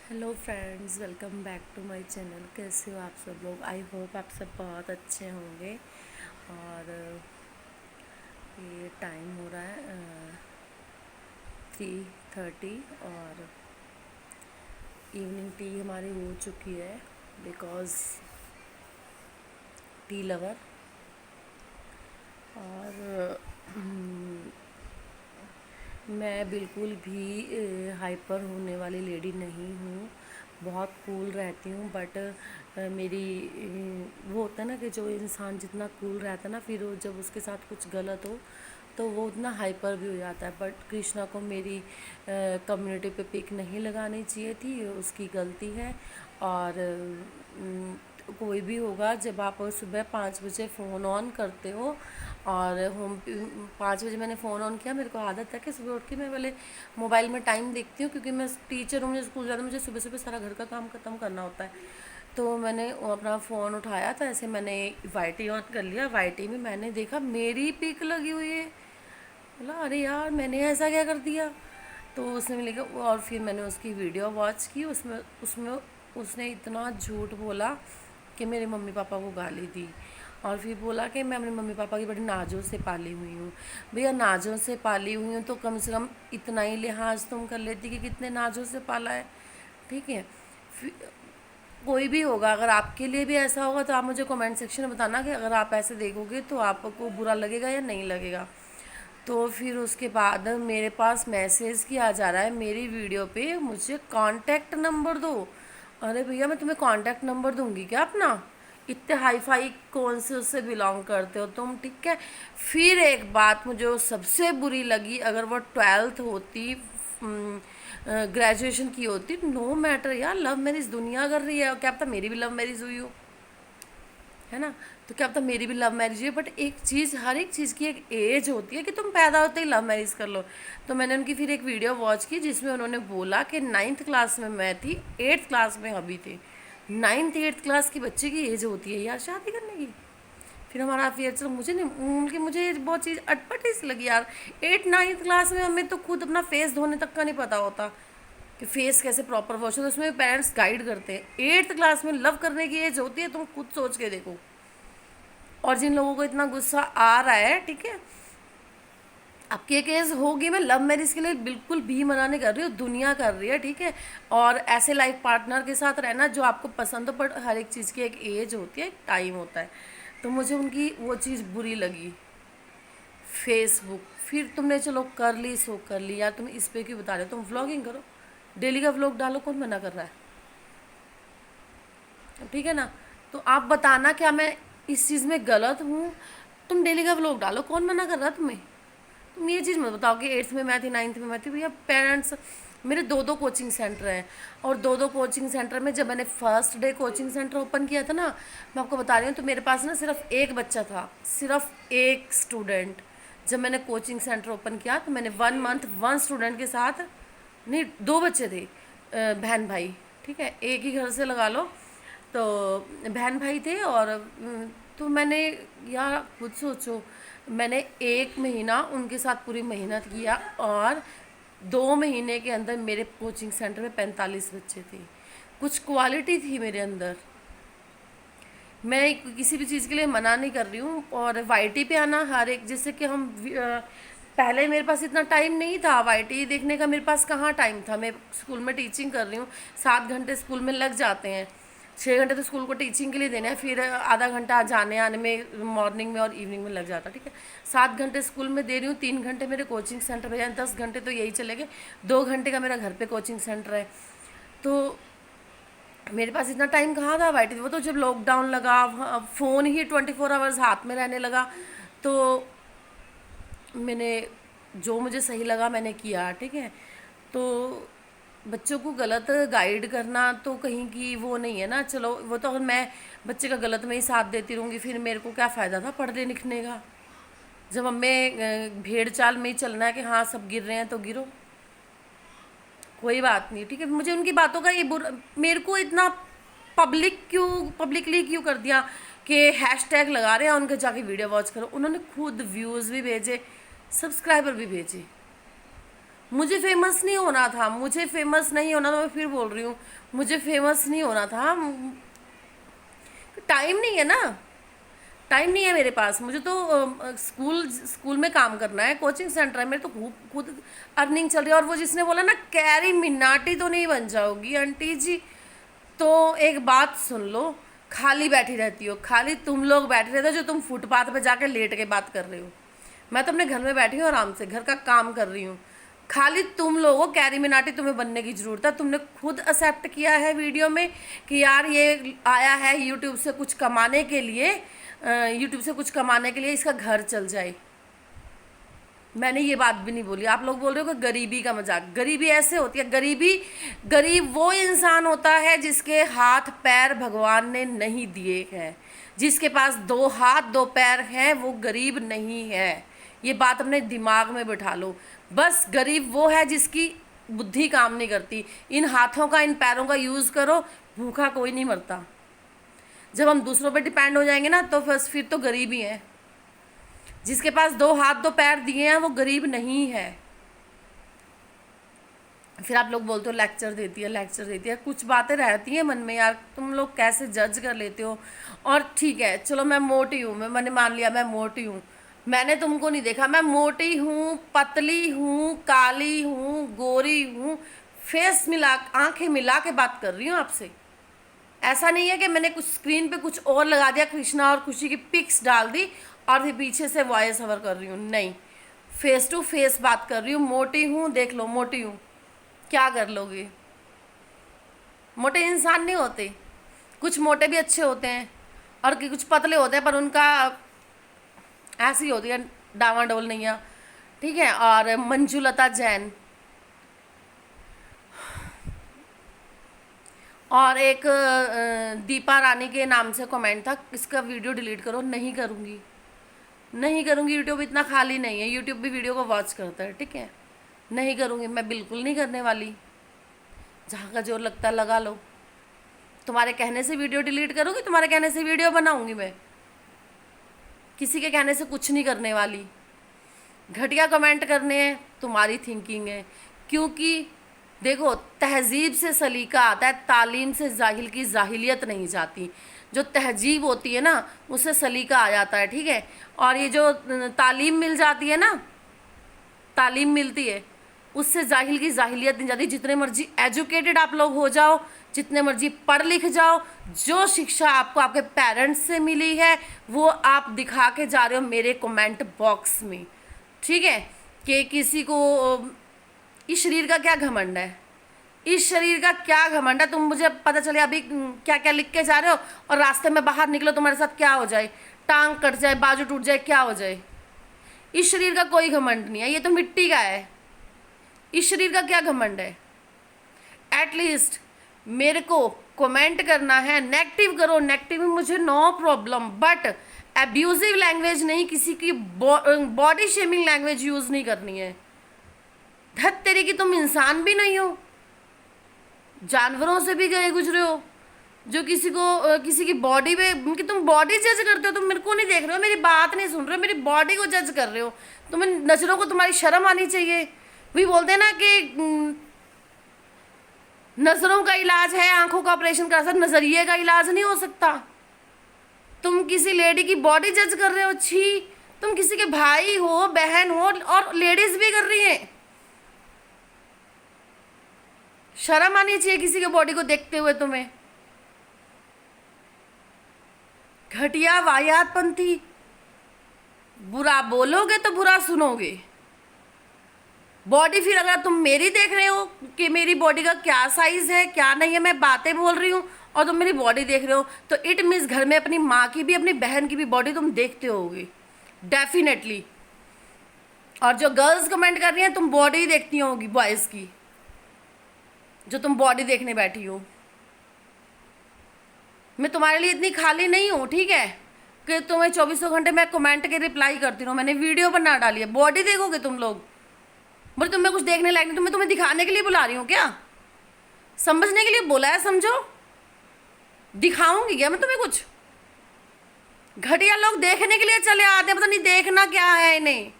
Hello friends, welcome back to my channel. कैसे हो आप सब लोग? आई होप आप सब बहुत अच्छे होंगे। और ये टाइम हो रहा है 3:30 और इवनिंग टी हमारी हो चुकी है बिकॉज़ टी लवर। और मैं बिल्कुल भी हाइपर होने वाली लेडी नहीं हूँ। बहुत कूल रहती हूँ, बट मेरी वो होता है ना कि जो इंसान जितना कूल रहता है ना, फिर वो जब उसके साथ कुछ गलत हो तो वो उतना हाइपर भी हो जाता है। बट कृष्णा को मेरी कम्युनिटी पे पिक नहीं लगानी चाहिए थी, उसकी गलती है। और कोई भी होगा, जब आप सुबह 5 बजे फ़ोन ऑन करते हो और 5 बजे मैंने फ़ोन ऑन किया। मेरे को आदत है कि सुबह उठ के मैं पहले मोबाइल में टाइम देखती हूँ, क्योंकि मैं टीचर हूँ, मुझे स्कूल जाना, मुझे सुबह सुबह सारा घर का काम ख़त्म करना होता है। तो मैंने अपना फ़ोन उठाया था, ऐसे मैंने वाईटी ऑन कर लिया। वाईटी में मैंने देखा मेरी पिक लगी हुई है। बोला अरे यार, मैंने ऐसा क्या कर दिया? तो उसने मिले कि और फिर मैंने उसकी वीडियो वॉच की। उसमें उसमें उसने इतना झूठ बोला कि मेरे मम्मी पापा को गाली दी। और फिर बोला कि मैं अपने मम्मी पापा की बड़ी नाजों से पाली हुई हूँ। भैया, नाजों से पाली हुई हूँ तो कम से कम इतना ही लिहाज तुम कर लेती कि कितने नाजों से पाला है। ठीक है। कोई भी होगा, अगर आपके लिए भी ऐसा होगा तो आप मुझे कमेंट सेक्शन में बताना कि अगर आप ऐसे देखोगे तो आपको बुरा लगेगा या नहीं लगेगा। तो फिर उसके बाद मेरे पास मैसेज किया जा रहा है मेरी वीडियो पे, मुझे कांटेक्ट नंबर दो। अरे भैया, मैं तुम्हें कांटेक्ट नंबर दूंगी क्या अपना? इतने हाई फाई कौन से उससे बिलोंग करते हो तुम? ठीक है। फिर एक बात मुझे वो सबसे बुरी लगी, अगर वो 12th होती, ग्रेजुएशन की होती, नो मैटर यार, लव मैरिज दुनिया कर रही है, क्या पता मेरी भी लव मैरिज हुई हो, है ना? तो क्या पता मेरी भी लव मैरिज है। बट एक चीज़, हर एक चीज़ की एक एज होती है कि तुम पैदा होते ही लव मैरिज कर लो। तो मैंने उनकी फिर एक वीडियो वॉच की जिसमें उन्होंने बोला कि 9th क्लास में मैं थी, 8th क्लास में अभी थे। 9th 8th क्लास की बच्चे की एज होती है यार शादी करने की। फिर हमारा अफेयर चलो, मुझे नहीं उनकी, मुझे बहुत चीज़ अटपटी सी लगी यार। 8 9th क्लास में हमें तो खुद अपना फेस धोने तक का नहीं पता होता कि फेस कैसे प्रॉपर वॉश होता है, उसमें पेरेंट्स गाइड करते हैं। 8th क्लास में लव करने की एज होती है, तुम खुद सोच के देखो। और जिन लोगों को इतना गुस्सा आ रहा है, ठीक है, आपकी एक एज होगी। मैं लव मैरिज के लिए बिल्कुल भी मना नहीं कर रही हूँ, दुनिया कर रही है, ठीक है। और ऐसे लाइफ पार्टनर के साथ रहना जो आपको पसंद हो, बट हर एक चीज़ की एक एज होती है, एक टाइम होता है। तो मुझे उनकी वो चीज़ बुरी लगी। फेसबुक, फिर तुमने चलो कर ली सो कर ली यार, तुम इस पे क्यों बता रहे हो? तुम व्लॉगिंग करो, डेली का व्लॉग डालो, कौन मना कर रहा है? ठीक है ना? तो आप बताना क्या मैं इस चीज़ में गलत हूँ? तुम डेली का व्लॉग डालो, कौन मना कर रहा है तुम्हें? तुम ये चीज़ मत बताओ कि 8th में मैं थी, 9th में मैं थी। भैया, पेरेंट्स, मेरे दो दो कोचिंग सेंटर हैं। और दो दो कोचिंग सेंटर में जब मैंने first day coaching centre open किया था ना, मैं आपको बता रही हूँ, तो मेरे पास ना सिर्फ एक बच्चा था, सिर्फ एक स्टूडेंट। जब मैंने कोचिंग सेंटर ओपन किया तो मैंने 1 मंथ 1 स्टूडेंट के साथ, नहीं, 2 बच्चे थे, बहन भाई, ठीक है, एक ही घर से लगा लो। तो बहन भाई थे। और तो मैंने, यार खुद सोचो, मैंने 1 महीना उनके साथ पूरी मेहनत किया और 2 महीने के अंदर मेरे कोचिंग सेंटर में 45 बच्चे थे। कुछ क्वालिटी थी मेरे अंदर। मैं किसी भी चीज़ के लिए मना नहीं कर रही हूँ। और वाईटी पे आना हर एक, जैसे कि पहले मेरे पास इतना टाइम नहीं था वाईटी देखने का, मेरे पास कहाँ टाइम था। मैं स्कूल में टीचिंग कर रही हूँ, 7 घंटे स्कूल में लग जाते हैं। 6 घंटे तो स्कूल को टीचिंग के लिए देना है, फिर आधा घंटा जाने आने में मॉर्निंग में और इवनिंग में लग जाता, ठीक है। 7 घंटे स्कूल में दे रही हूँ, 3 घंटे मेरे कोचिंग सेंटर में, यानी 10 घंटे तो यही चले गए। 2 घंटे का मेरा घर पे कोचिंग सेंटर है। तो मेरे पास इतना टाइम कहाँ था वाईटी? वो तो जब लॉकडाउन लगा, फ़ोन ही 24 आवर्स हाथ में रहने लगा, तो मैंने जो मुझे सही लगा मैंने किया, ठीक है। तो बच्चों को गलत गाइड करना तो कहीं की वो नहीं है ना। चलो, वो तो अगर मैं बच्चे का गलत में ही साथ देती रहूँगी, फिर मेरे को क्या फ़ायदा था पढ़ने लिखने का? जब हमें भेड़ चाल में ही चलना है कि हाँ सब गिर रहे हैं तो गिरो, कोई बात नहीं, ठीक है। मुझे उनकी बातों का ये मेरे को इतना पब्लिकली क्यों कर दिया कि हैशटैग लगा रहे हैं उनके, जाके वीडियो वॉच करो। उन्होंने खुद व्यूज़ भी भेजे, सब्सक्राइबर भी भेजे। मुझे फेमस नहीं होना था, मुझे फेमस नहीं होना था, मैं फिर बोल रही हूँ, मुझे फेमस नहीं होना था। टाइम नहीं है ना, टाइम नहीं है मेरे पास। मुझे तो स्कूल स्कूल में काम करना है, कोचिंग सेंटर है मेरे, तो खूब खुद अर्निंग चल रही है। और वो जिसने बोला ना कैरी मिनाटी तो नहीं बन जाओगी आंटी जी, तो एक बात सुन लो, खाली बैठी रहती हो, खाली तुम लोग बैठे रहते हो जो तुम फुटपाथ पे जाके लेट के बात कर रहे हो। मैं तो अपने घर में बैठी हूँ, आराम से घर का काम कर रही हूँ। खाली तुम लोगों कैरी मिनाटी तुम्हें बनने की ज़रूरत है। तुमने खुद एक्सेप्ट किया है वीडियो में कि यार ये आया है यूट्यूब से कुछ कमाने के लिए, यूट्यूब से कुछ कमाने के लिए इसका घर चल जाए। मैंने ये बात भी नहीं बोली। आप लोग बोल रहे हो कि गरीबी का मजाक, गरीबी ऐसे होती है, गरीब वो इंसान होता है जिसके हाथ पैर भगवान ने नहीं दिए हैं। जिसके पास 2 हाथ 2 पैर हैं वो गरीब नहीं है। ये बात अपने दिमाग में बिठा लो। बस गरीब वो है जिसकी बुद्धि काम नहीं करती। इन हाथों का इन पैरों का यूज़ करो, भूखा कोई नहीं मरता। जब हम दूसरों पे डिपेंड हो जाएंगे ना तो फिर तो गरीब ही है। जिसके पास 2 हाथ 2 पैर दिए हैं वो गरीब नहीं है। फिर आप लोग बोलते हो लेक्चर देती है, लेक्चर देती है। कुछ बातें रहती हैं मन में यार, तुम लोग कैसे जज कर लेते हो। और ठीक है चलो, मैं मोटी हूँ, मैंने मान लिया मैं मोटी हूँ, मैंने तुमको नहीं देखा, मैं मोटी हूँ, पतली हूँ, काली हूँ, गोरी हूँ, फेस मिला आंखें मिला के बात कर रही हूँ आपसे। ऐसा नहीं है कि मैंने कुछ स्क्रीन पे कुछ और लगा दिया, कृष्णा और खुशी की पिक्स डाल दी और फिर पीछे से वॉइस ओवर कर रही हूँ। नहीं, फेस टू फेस बात कर रही हूँ। मोटी हूँ, देख लो मोटी हूँ, क्या कर लोगे। मोटे इंसान नहीं होते, कुछ मोटे भी अच्छे होते हैं और कुछ पतले होते हैं, पर उनका ऐसी होती है डावाडोल नहीं है। ठीक है। और मंजुलता जैन, और एक दीपा रानी के नाम से कमेंट था, इसका वीडियो डिलीट करो। नहीं करूँगी, नहीं करूँगी। यूट्यूब इतना खाली नहीं है, यूट्यूब भी वीडियो को वॉच करता है। ठीक है, नहीं करूँगी, मैं बिल्कुल नहीं करने वाली। जहाँ का जोर लगता है लगा लो। तुम्हारे कहने से वीडियो डिलीट करूँगी, तुम्हारे कहने से वीडियो बनाऊँगी मैं, किसी के कहने से कुछ नहीं करने वाली। घटिया कमेंट करने हैं तुम्हारी थिंकिंग है, क्योंकि देखो तहजीब से सलीका आता है, तालीम से जाहिल की जाहिलियत नहीं जाती। जो तहजीब होती है ना उससे सलीका आ जाता है। ठीक है। और ये जो तालीम मिल जाती है ना, तालीम मिलती है, उससे जाहिल की जाहिलियत नहीं जाती। जितने मर्जी एजुकेटेड आप लोग हो जाओ, जितने मर्जी पढ़ लिख जाओ, जो शिक्षा आपको आपके पेरेंट्स से मिली है वो आप दिखा के जा रहे हो मेरे कमेंट बॉक्स में। ठीक है। कि किसी को इस शरीर का क्या घमंड है, इस शरीर का क्या घमंड है। तुम मुझे पता चले अभी क्या क्या लिख के जा रहे हो और रास्ते में बाहर निकलो तुम्हारे साथ क्या हो जाए, टांग कट जाए, बाजू टूट जाए, क्या हो जाए। इस शरीर का कोई घमंड नहीं है, ये तो मिट्टी का है। इस शरीर का क्या घमंड है। एटलीस्ट मेरे को कमेंट करना है, नेगेटिव करो, नेगेटिव में मुझे no problem, but abusive language नहीं, किसी की बॉडी शेमिंग लैंग्वेज यूज़ नहीं करनी है। धत तेरी की, तुम इंसान भी नहीं हो, जानवरों से भी गए गुजरे हो, जो किसी को किसी की बॉडी पे कि तुम बॉडी जज करते हो। तुम मेरे को नहीं देख रहे हो, मेरी बात नहीं सुन रहे हो, मेरी बॉडी को जज कर रहे हो। तुम्हें नजरों को तुम्हारी शर्म आनी चाहिए। वही बोलते हैं ना कि नजरों का इलाज है, आंखों का ऑपरेशन करा सकते, नजरिए का इलाज नहीं हो सकता। तुम किसी लेडी की बॉडी जज कर रहे हो, छी। तुम किसी के भाई हो, बहन हो, और लेडीज भी कर रही हैं। शर्म आनी चाहिए किसी के बॉडी को देखते हुए तुम्हें। घटिया वाहियातपंथी, बुरा बोलोगे तो बुरा सुनोगे। बॉडी फिर अगर तुम मेरी देख रहे हो कि मेरी बॉडी का क्या साइज है क्या नहीं है, मैं बातें बोल रही हूँ और तुम मेरी बॉडी देख रहे हो, तो इट मीन्स घर में अपनी माँ की भी अपनी बहन की भी बॉडी तुम देखते होगे डेफिनेटली। और जो गर्ल्स कमेंट कर रही हैं तुम बॉडी देखती होगी बॉयज़ की, जो तुम बॉडी देखने बैठी हो। मैं तुम्हारे लिए इतनी खाली नहीं हूँ, ठीक है, कि तुम्हें 24 घंटे मैं कमेंट के रिप्लाई करती रहूँ। मैंने वीडियो बना डाली है, बॉडी देखोगे तुम लोग। बोले तुम्हें कुछ देखने लायक नहीं, तुम्हें दिखाने के लिए बुला रही हूँ क्या, समझने के लिए बोला है, समझो। दिखाऊंगी क्या मैं तुम्हें कुछ। घटिया लोग देखने के लिए चले आते हैं, पता नहीं देखना क्या है इन्हें।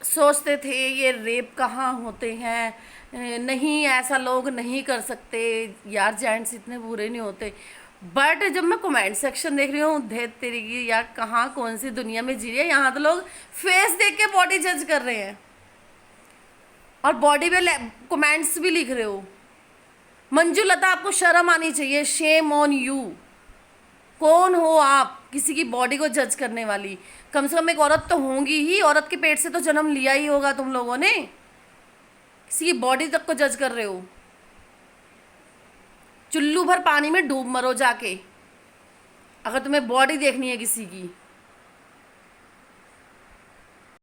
सोचते थे ये रेप कहाँ होते हैं, नहीं ऐसा लोग नहीं कर सकते यार, जेंट्स इतने बुरे नहीं होते। बट जब मैं कमेंट सेक्शन देख रही हूँ, धे तेरी की यार, कहाँ कौन सी दुनिया में जी रही है, यहाँ तो लोग फेस देख के बॉडी जज कर रहे हैं और बॉडी पे कमेंट्स भी लिख रहे हो। मंजू लता, आपको शर्म आनी चाहिए, शेम ऑन यू। कौन हो आप किसी की बॉडी को जज करने वाली? कम से कम एक औरत तो होंगी ही, औरत के पेट से तो जन्म लिया ही होगा तुम लोगों ने, किसी की बॉडी तक को जज कर रहे हो। चुल्लू भर पानी में डूब मरो जाके, अगर तुम्हें बॉडी देखनी है किसी की।